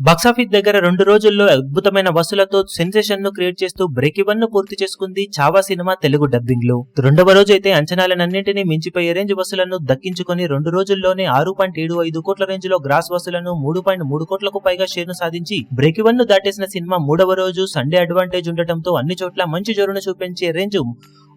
Box office దగ్గర 2 రోజుల్లో అద్భుతమైన వసూలతో సెన్సేషన్ ను క్రియేట్ చేస్తూ బ్రేక్ ఈవెన్ ను పూర్తి చేసుకుంది చావా సినిమా తెలుగు డబ్బింగ్ లో. రెండవ రోజు అయితే అంచనాలన్నింటినీ మించిపోయే రేంజ్ వసూలను దక్కించుకొని 2 రోజుల్లోనే 6.75 కోట్ల రేంజ్ లో గ్రాస్ వసూలను 3.3 కోట్లకు పైగా షేర్ ను సాధించి బ్రేక్ ఈవెన్ ను దాటేసిన సినిమా మూడవ రోజు సండే అడ్వాంటేజ్ ఉండటంతో అన్ని చోట్ల మంచి జోరును చూపించే రేంజ్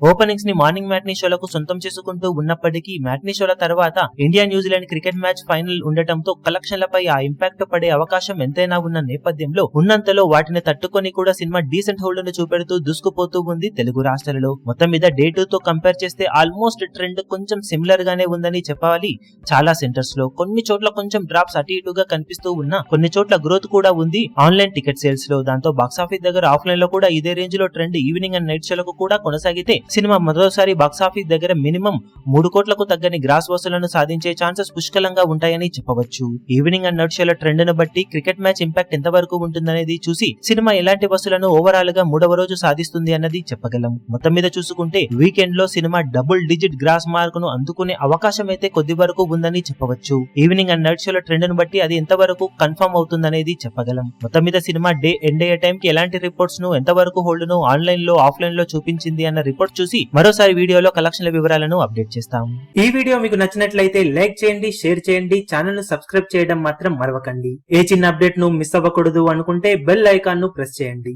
ఓపెనింగ్స్ ని మార్నింగ్ మ్యాట్నీ షోలకు సొంతం చేసుకుంటూ ఉన్నప్పటికీ మ్యాట్నీ షోల తర్వాత India New Zealand cricket match final ఉండటంతో కలెక్షన్లపై ఆ ఇంపాక్ట్ పడే అవకాశం ఎంతైనా ఉన్న నేపథ్యంలో ఉన్నంతలో వాటిని తట్టుకొని కూడా సినిమా డీసెంట్ హోల్డ్ ను చూపెడుతూ దూసుకుపోతూ ఉంది తెలుగు రాష్ట్రాలలో. మొత్తం మీద డే 2 తో కంపేర్ చేస్తే ఆల్మోస్ట్ ట్రెండ్ కొంచెం సిమిలర్ గానే ఉందని చెప్పాలి. చాలా సెంటర్స్ లో కొన్ని చోట్ల కొంచెం డ్రాప్స్ అటు ఇటుగా కనిపిస్తూ ఉన్నా కొన్ని చోట్ల గ్రోత్ కూడా ఉంది ఆన్లైన్ టికెట్ సేల్స్ లో. దాంతో బాక్సాఫీస్ దగ్గర ఆఫ్లైన్ లో కూడా ఇదే రేంజ్ లో ట్రెండ్ ఈవినింగ్ అండ్ నైట్ షోలకు కూడా కొనసాగితే సినిమా మొదటిసారి బాక్సాఫీస్ దగ్గర మినిమం 3 కోట్లకు తగ్గని గ్రాస్ వసూలను సాధించే ఛాన్సెస్ పుష్కలంగా ఉంటాయని చెప్పవచ్చు. ఈవినింగ్ అండ్ నైట్ షోల ట్రెండ్ ను బట్టి క్రికెట్ మ్యాచ్ ఇంపాక్ట్ ఎంత వరకు ఉంటుందనేది చూసి సినిమా ఎలాంటి వసూలను ఓవరాల్ గా మూడవ రోజు సాధిస్తుంది అన్నది చెప్పగలం. మొత్తం మీద చూసుకుంటే వీకెండ్ లో cinema double digit gross mark ను అందుకునే అవకాశం అయితే కొద్ది వరకు ఉందని చెప్పవచ్చు. ఈవినింగ్ అండ్ నైట్ షోల ట్రెండ్ ను బట్టి అది ఎంత వరకు కన్ఫర్మ్ అవుతుందనేది చెప్పగలం. మొత్తం మీద సినిమా డే ఎండ్ అయ్యే టైం కి ఎలాంటి రిపోర్ట్స్ ను ఎంతవరకు హోల్డ్ ను ఆన్లైన్ లో ఆఫ్లైన్ లో చూపించింది అన్న రిపోర్ట్ చూసి మరోసారి వీడియోలో కలెక్షన్ల వివరాలను అప్డేట్ చేస్తాం. ఈ వీడియో మీకు నచ్చినట్లయితే లైక్ చేయండి, షేర్ చేయండి, ఛానల్ ను సబ్స్క్రైబ్ చేయడం మాత్రం మరవకండి. ఏ చిన్న అప్డేట్ ను మిస్ అవ్వకూడదు అనుకుంటే బెల్ ఐకాన్ ను ప్రెస్ చేయండి.